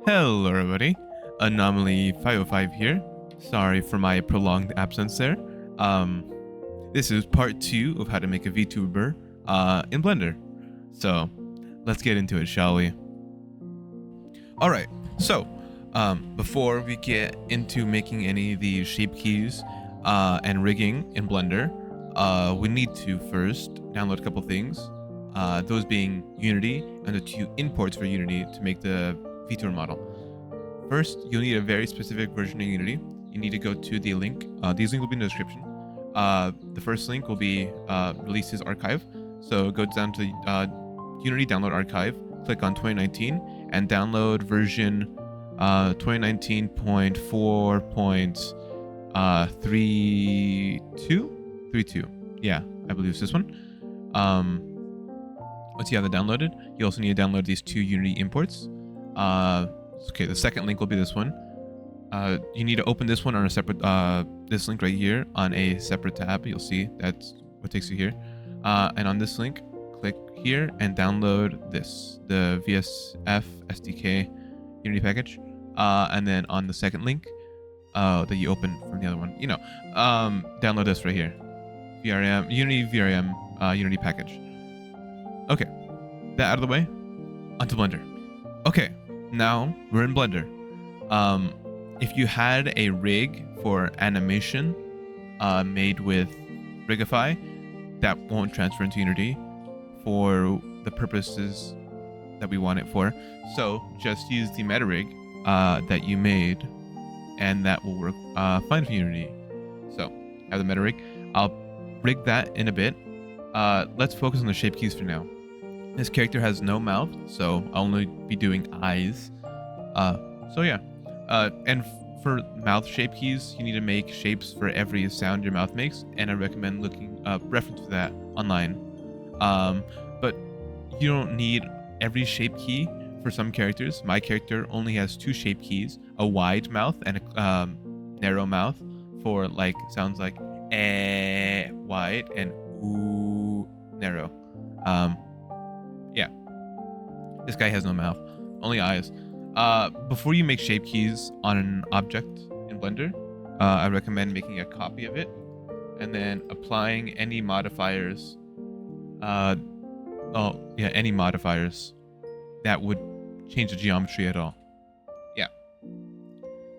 Hello everybody, Anomaly 505 here. Sorry for my prolonged absence there. This is part 2 of how to make a VTuber in Blender. So let's get into it, shall we? Alright, so before we get into making any of the shape keys and rigging in Blender, we need to first download a couple things. Those being Unity and the 2 imports for Unity to make the VTuber model. First, you'll need a very specific version of Unity. You need to go to the link. These links will be in the description. The first link will be Releases Archive. So go down to Unity Download Archive, click on 2019, and download version 2019.4.32. Yeah, I believe it's this one. Once you have it downloaded, you also need to download these 2 Unity imports. Okay, the second link will be this one. You need to open this one on a separate, this link right here on a separate tab. You'll see that's what takes you here. And on this link, click here and download this, the VSF SDK Unity package. And then on the second link that you open from the other one, download this right here, VRM, Unity VRM Unity package. Okay, that out of the way, onto Blender. Okay, now we're in Blender. If you had a rig for animation made with Rigify, that won't transfer into Unity for the purposes that we want it for. So just use the meta rig that you made, and that will work fine for Unity. So I have the meta rig. I'll rig that in a bit. Let's focus on the shape keys for now. This character has no mouth, so I'll only be doing eyes. So yeah. And for mouth shape keys, you need to make shapes for every sound your mouth makes, and I recommend looking up reference for that online. But you don't need every shape key for some characters. My character only has 2 shape keys, a wide mouth and a narrow mouth for like sounds like eh wide and ooh narrow. Yeah, this guy has no mouth, only eyes. Before you make shape keys on an object in Blender, I recommend making a copy of it and then applying any modifiers. Any modifiers that would change the geometry at all. Yeah.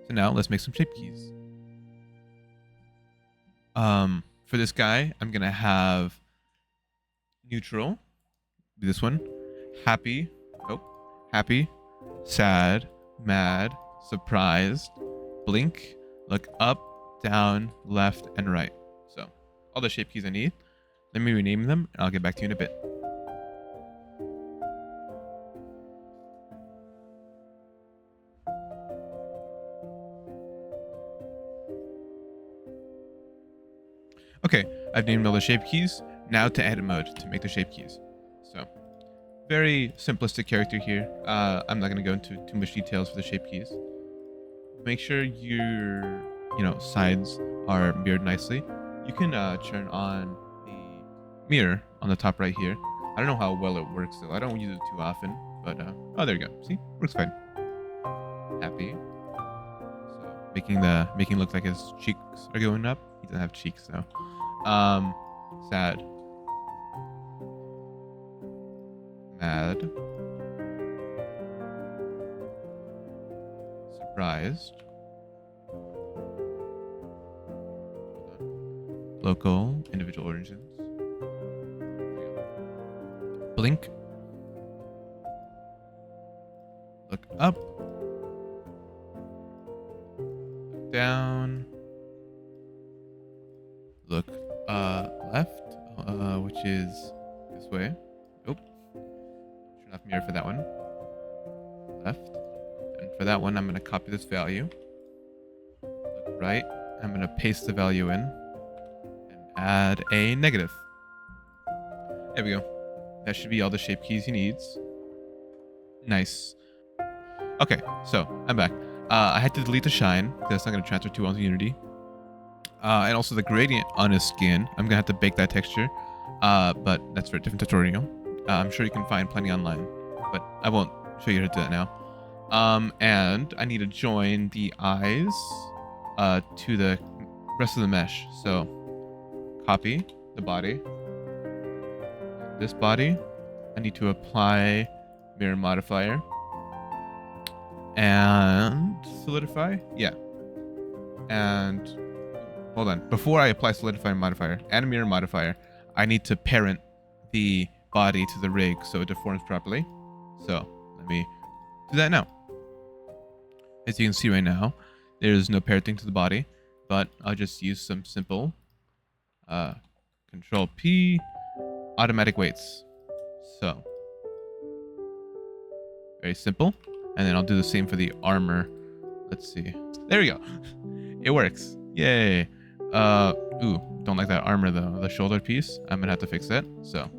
So now let's make some shape keys. For this guy, I'm gonna have neutral, this one, happy, sad, mad, surprised, blink, look up, down, left, and right. So all the shape keys I need. Let me rename them, and I'll get back to you in a bit. Okay, I've named all the shape keys. Now to edit mode to make the shape keys. So very simplistic character here. I'm not going to go into too much details for the shape keys. Make sure your sides are mirrored nicely. You can turn on the mirror on the top right here. I don't know how well it works though. I don't use it too often, but oh, there you go. See, works fine. Happy. So making it look like his cheeks are going up. He doesn't have cheeks though. Sad. Mad. Surprised. Local, individual origins. Blink. Look up. Look down. Look left, which is this way. Nope. Turn off mirror for that one. Left. And for that one, I'm going to copy this value. Look right. I'm going to paste the value in and add a negative. There we go. That should be all the shape keys he needs. Nice. Okay, so I'm back. I had to delete the shine because that's not going to transfer too well to Unity. And also the gradient on his skin. I'm going to have to bake that texture. But that's for a different tutorial. I'm sure you can find plenty online, but I won't show you how to do that now. And I need to join the eyes to the rest of the mesh. So copy the body. This body, I need to apply mirror modifier and solidify. Yeah. And hold on. Before I apply solidify modifier and mirror modifier, I need to parent the body to the rig so it deforms properly. So let me do that now. As you can see right now, there's no parenting to the body, but I'll just use some simple Control P automatic weights. So very simple. And then I'll do the same for the armor. Let's see. There we go. It works. Yay. Ooh, don't like that armor though. The shoulder piece. I'm gonna have to fix that. So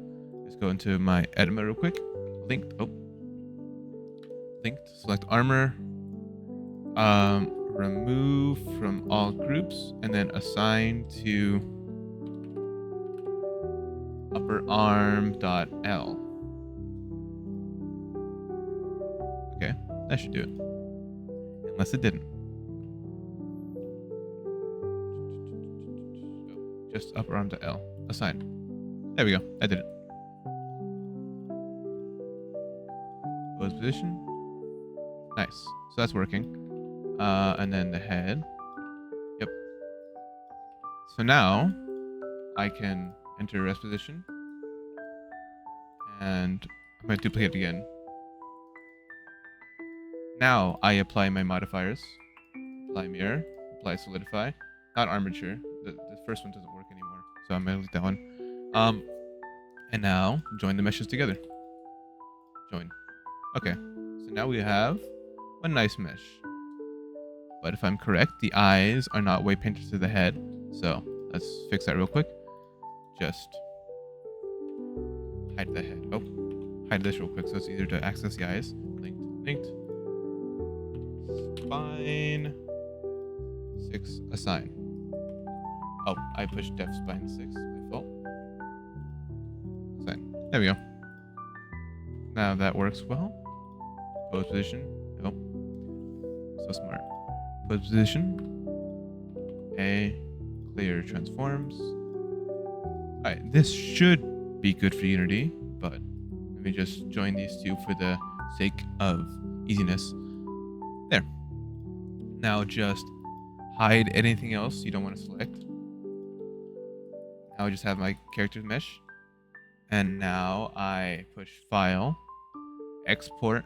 just go into my edit mode real quick. Linked. Oh. Linked. Select armor. Remove from all groups and then assign to upper arm.l. Okay, that should do it. Unless it didn't. Just upper arm to L. Assign. There we go. I did it. Pose position. Nice. So that's working. And then the head. Yep. So now I can enter rest position. And I'm going to duplicate it again. Now I apply my modifiers. Apply mirror. Apply solidify. Not armature. The first one doesn't work anymore. So I'm going to delete that one. And now join the meshes together. Join. Okay. So now we have a nice mesh. But if I'm correct, the eyes are not way painted to the head. So let's fix that real quick. Just hide the head. Oh, hide this real quick so it's easier to access the eyes. Linked. Spine 6 assign. Oh, I pushed def spine 6 by fault. Assign. There we go. Now that works well. Pose position. Oh, so smart. Pose position. A clear transforms. Alright, this should be good for Unity, but let me just join these two for the sake of easiness. There. Now just hide anything else you don't want to select. Now I just have my character mesh. And now I push file, export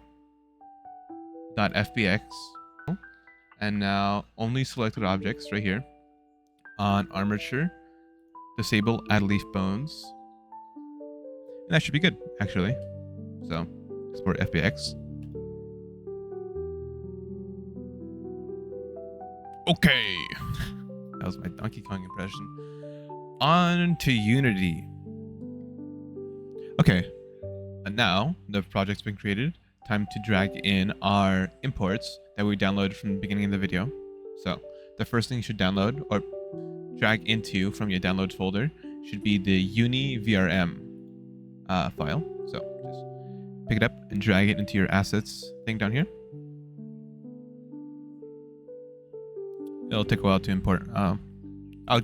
.fbx, and now only selected objects right here on armature, disable add leaf bones. And that should be good, actually. So export FBX. Okay. That was my Donkey Kong impression. On to Unity. Okay. And now the project's been created. Time to drag in our imports that we downloaded from the beginning of the video. So the first thing you should download or drag into from your downloads folder should be the uni vrm file. So just pick it up and drag it into your assets thing down here. It'll take a while to import. I'll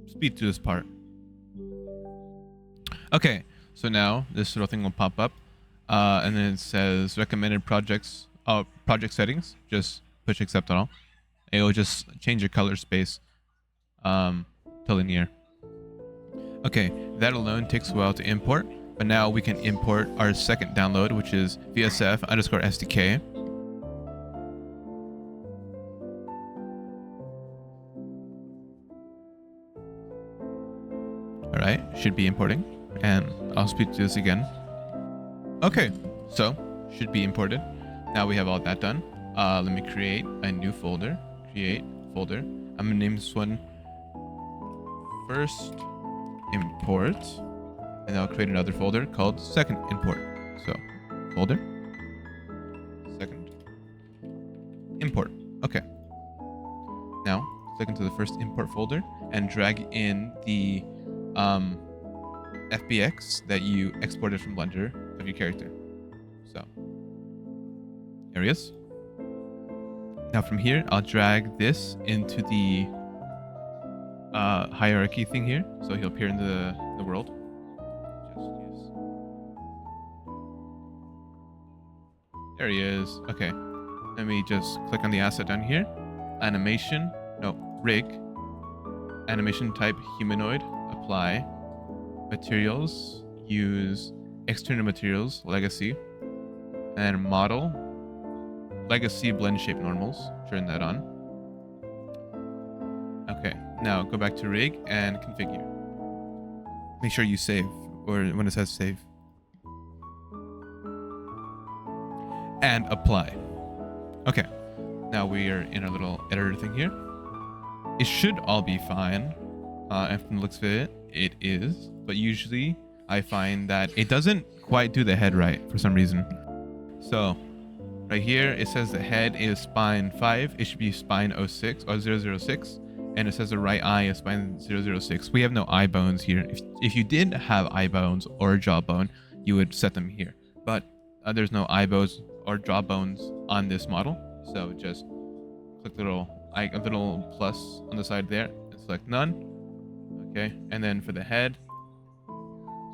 speed through this part. Okay, so now this little thing will pop up, and then it says recommended projects, project settings. Just push accept on all. It will just change your color space to linear. Okay, that alone takes a while to import, but now we can import our second download, which is VSF_SDK. Alright, should be importing, and I'll speak to this again. Okay, so should be imported. Now we have all that done. Let me create a new folder. Create folder. I'm gonna name this one first import, and I'll create another folder called second import. So folder second import. Okay, now click into the first import folder and drag in the FBX that you exported from Blender of your character. So There he is. Now from here, I'll drag this into the hierarchy thing here, so he'll appear in the world. There he is. Okay. Let me just click on the asset down here. Animation. No, rig. Animation type humanoid. Apply. Materials. Use external materials. Legacy. And model. Legacy blend shape normals. Turn that on. Okay. Now go back to rig and configure. Make sure you save, or when it says save. And apply. Okay. Now we are in our little editor thing here. It should all be fine. And from the looks of it, it is. But usually I find that it doesn't quite do the head right for some reason. So right here, it says the head is spine 5. It should be spine 06 or 006. And it says the right eye is spine 006. We have no eye bones here. If you did have eye bones or jawbone, you would set them here. But there's no eye bones or jawbones on this model. So just click the little plus on the side there and select none. Okay, and then for the head,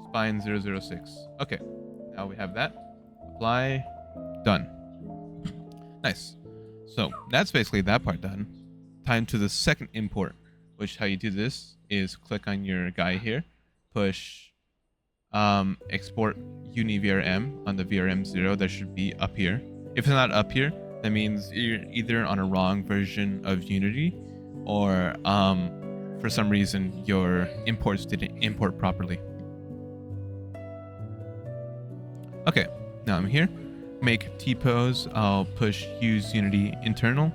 spine 006. Okay, now we have that. Apply, done. Nice. So that's basically that part done. Time to the second import, which how you do this is click on your guy here, push export uni VRM on the VRM 0 that should be up here. If it's not up here, that means you're either on a wrong version of Unity or for some reason your imports didn't import properly. Okay, now I'm here. Make T-pose. I'll push use Unity internal.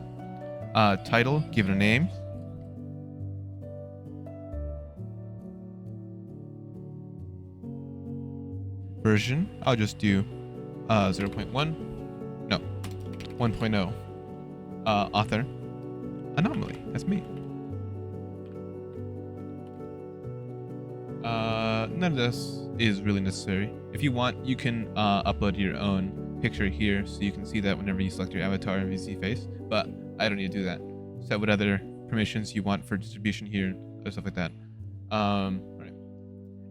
Title, give it a name. Version, I'll just do 0.1. No, 1.0. Author, anomaly, that's me. None of this is really necessary. If you want, you can upload your own picture here so you can see that whenever you select your avatar in VSeeFace, but I don't need to do that. Set what other permissions you want for distribution here or stuff like that. Right.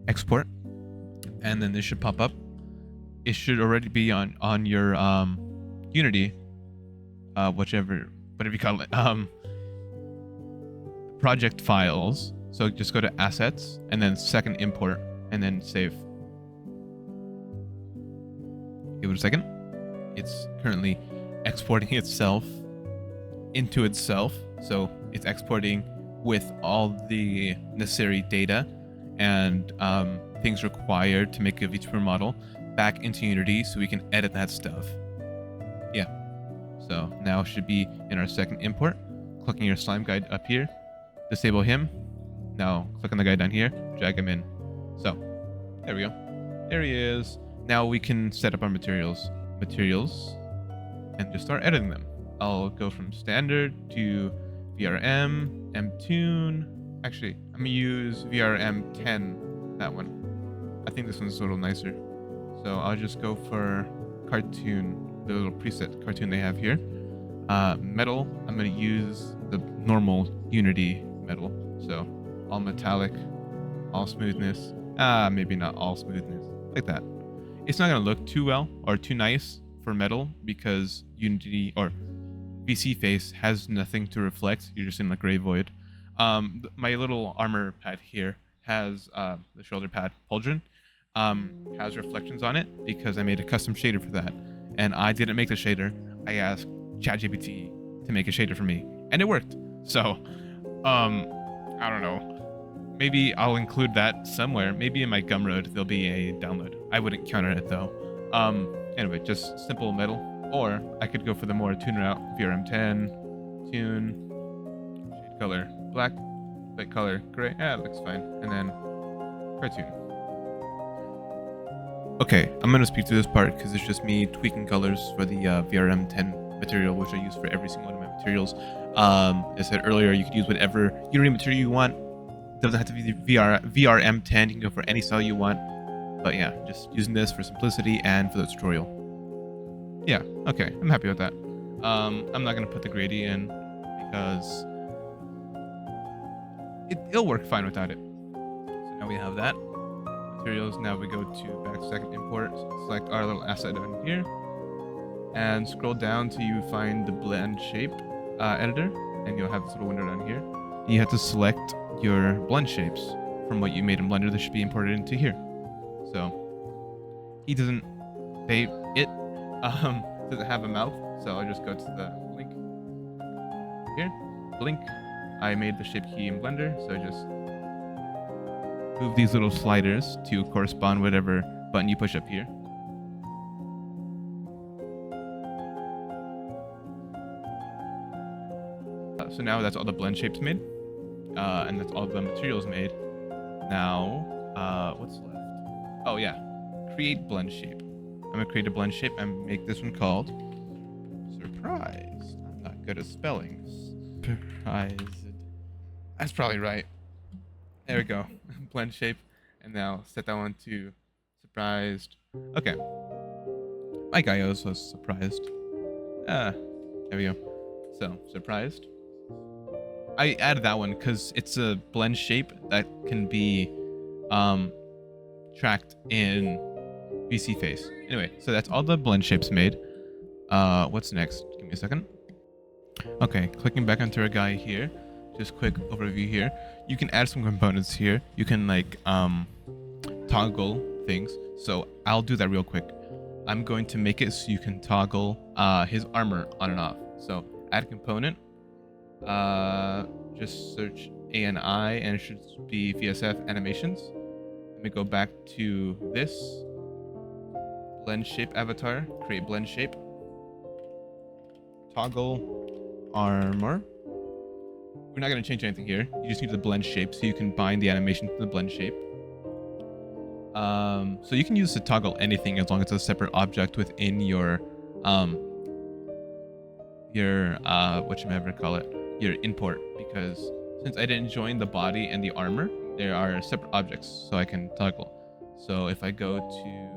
Export, and then this should pop up. It should already be on your Unity, whatever you call it, project files. So just go to assets and then second import and then save. Give it a second. It's currently exporting itself into itself. So it's exporting with all the necessary data and things required to make a Vtuber model back into Unity so we can edit that stuff. Yeah. So now it should be in our second import. Clicking your slime guide up here, disable him. Now click on the guy down here, drag him in. So there we go. There he is. Now we can set up our materials, and just start editing them. I'll go from standard to VRM, MTune. Actually, I'm gonna use VRM 10, that one. I think this one's a little nicer. So I'll just go for cartoon, the little preset cartoon they have here. Metal, I'm gonna use the normal Unity metal. So all metallic, all smoothness. Maybe not all smoothness, like that. It's not gonna look too well or too nice for metal because Unity or VSeeFace has nothing to reflect. You're just in the gray void. My little armor pad here has the shoulder pad pauldron has reflections on it because I made a custom shader for that, and I didn't make the shader. I asked ChatGPT to make a shader for me, and it worked. So I don't know. Maybe I'll include that somewhere. Maybe in my Gumroad there'll be a download. I wouldn't count on it though. Anyway, just simple metal. Or I could go for the more tuned out VRM 10, tune, shade color black, light color gray. It looks fine. And then cartoon. Okay, I'm gonna speed through this part because it's just me tweaking colors for the VRM 10 material, which I use for every single one of my materials. As I said earlier, you can use whatever Unity material you want. Doesn't have to be VRM 10. You can go for any style you want. But yeah, just using this for simplicity and for the tutorial. Yeah, okay, I'm happy with that. I'm not gonna put the grady in because it'll work fine without it. So now we have that. Materials, now we go to back to second import, select our little asset down here, and scroll down till you find the blend shape editor, and you'll have this little window down here. You have to select your blend shapes from what you made in Blender that should be imported into here. So it doesn't have a mouth, so I'll just go to the link here, blink. I made the shape key in Blender, so I just move these little sliders to correspond whatever button you push up here. So now that's all the blend shapes made, and that's all the materials made. Now, what's left? Oh yeah, create blend shape. I'm gonna create a blend shape and make this one called Surprised. I'm not good at spelling. Surprised. That's probably right. There we go. Blend shape, and now set that one to Surprised. Okay. My guy also was surprised. There we go. So Surprised. I added that one because it's a blend shape that can be tracked in VSeeFace. Anyway, so that's all the blend shapes made. What's next? Give me a second. Okay, clicking back onto our guy here. Just quick overview here. You can add some components here. You can like toggle things. So I'll do that real quick. I'm going to make it so you can toggle his armor on and off. So add component. Just search ANI and it should be VSF animations. Let me go back to this blend shape avatar, create blend shape, toggle armor. We're not going to change anything here. You just need the blend shape so you can bind the animation to the blend shape. So you can use to toggle anything as long as it's a separate object within your whatchamacallit call it, your import, because since I didn't join the body and the armor, there are separate objects, so I can toggle. So if I go to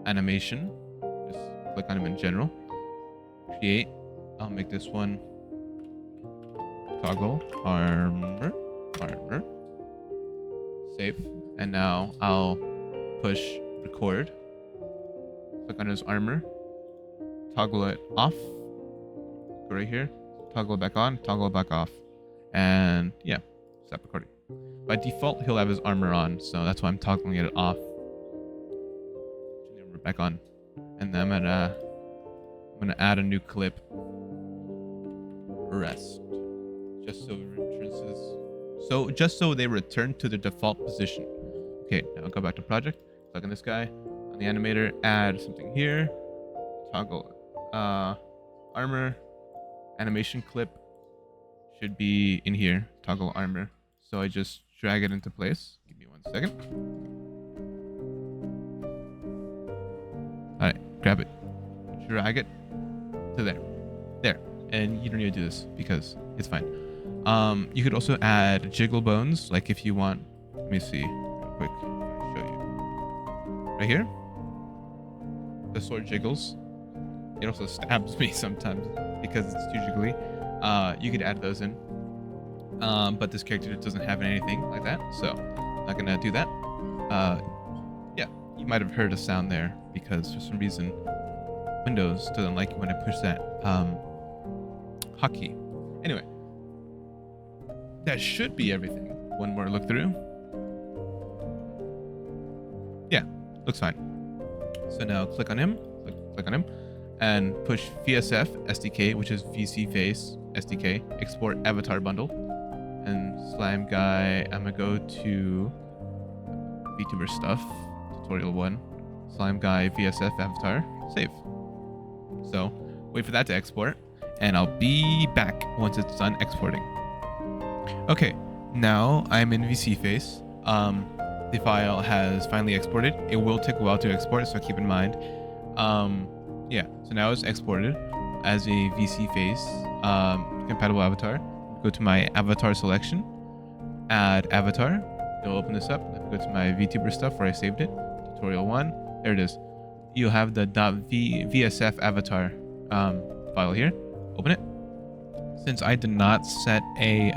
animation, just click on them in general, create, I'll make this one toggle armor, save, and now I'll push record, click on his armor, toggle it off, go right here, toggle it back on, toggle it back off, and yeah, stop recording. By default, he'll have his armor on, so that's why I'm toggling it off. Armor back on, and then I'm gonna add a new clip. Rest, just so they return to the default position. Okay, now go back to project. Click on this guy, on the animator, add something here. Toggle armor, animation clip should be in here. Toggle armor. So I just drag it into place. Give me 1 second. All right, grab it, drag it to there, and you don't need to do this because it's fine. You could also add jiggle bones, like if you want. Let me see real quick. I'll show you right here. The sword jiggles. It also stabs me sometimes because it's too jiggly. You could add those in. But this character doesn't have anything like that, so I'm not gonna do that. Yeah, you might have heard a sound there because for some reason Windows doesn't like it when I push that hotkey. Anyway, that should be everything. One more look through. Yeah, looks fine. So now click on him, click on him, and push VSF SDK, which is VSeeFace SDK, export avatar bundle. And slime guy, I'm gonna go to Vtuber stuff, tutorial 1, slime guy VSF avatar, save. So wait for that to export, and I'll be back once it's done exporting. Okay, now I'm in VSeeFace. The file has finally exported. It will take a while to export, so keep in mind. Yeah, so now it's exported as a VSeeFace compatible avatar. Go to my avatar selection, add avatar. It'll open this up. Go to my Vtuber stuff where I saved it. Tutorial 1. There it is. you'll have the .vsf avatar file here. Open it. Since I did not set a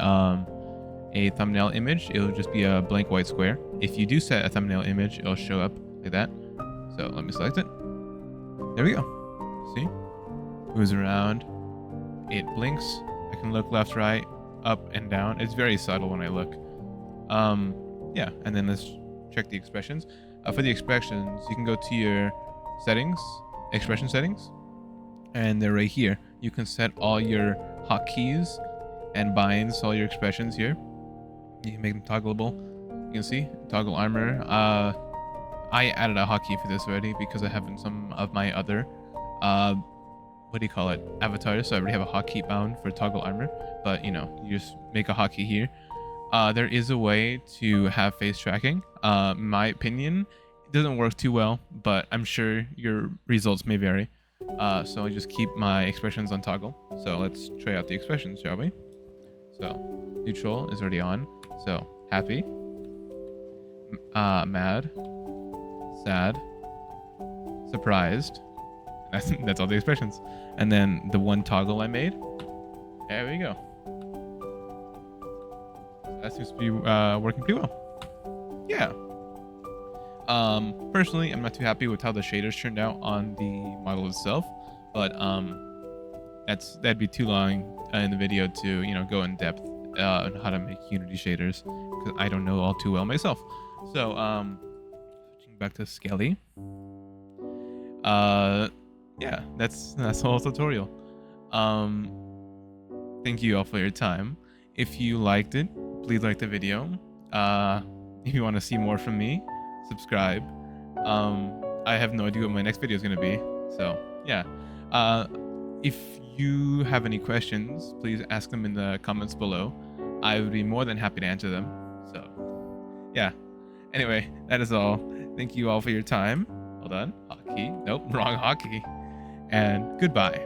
thumbnail image, it'll just be a blank white square. If you do set a thumbnail image, it'll show up like that. So let me select it. There we go. See? Moves around. It blinks. I can look left, right, up, and down. It's very subtle when I look. Yeah, and then let's check the expressions. For the expressions, you can go to your settings, expression settings, and they're right here. You can set all your hotkeys and binds, all your expressions here. You can make them toggleable. You can see toggle armor. I added a hotkey for this already because I have in some of my other what do you call it, avatars. So I already have a hotkey bound for toggle armor, but you know, you just make a hotkey here. There is a way to have face tracking. In my opinion, it doesn't work too well, but I'm sure your results may vary. So I just keep my expressions on toggle. So let's try out the expressions, shall we? So neutral is already on. So happy, mad, sad, surprised. That's all the expressions. And then the one toggle I made. There we go. That seems to be working pretty well. Yeah. Personally, I'm not too happy with how the shaders turned out on the model itself, but that'd be too long in the video to, you know, go in depth on how to make Unity shaders, because I don't know all too well myself. So switching back to Skelly. Yeah, that's the whole tutorial. Thank you all for your time. If you liked it, please like the video. If you want to see more from me, subscribe. I have no idea what my next video is going to be, so yeah. If you have any questions, please ask them in the comments below. I would be more than happy to answer them. So yeah, anyway, that is all. Thank you all for your time. Hold on, hotkey. Nope, wrong hotkey. And goodbye.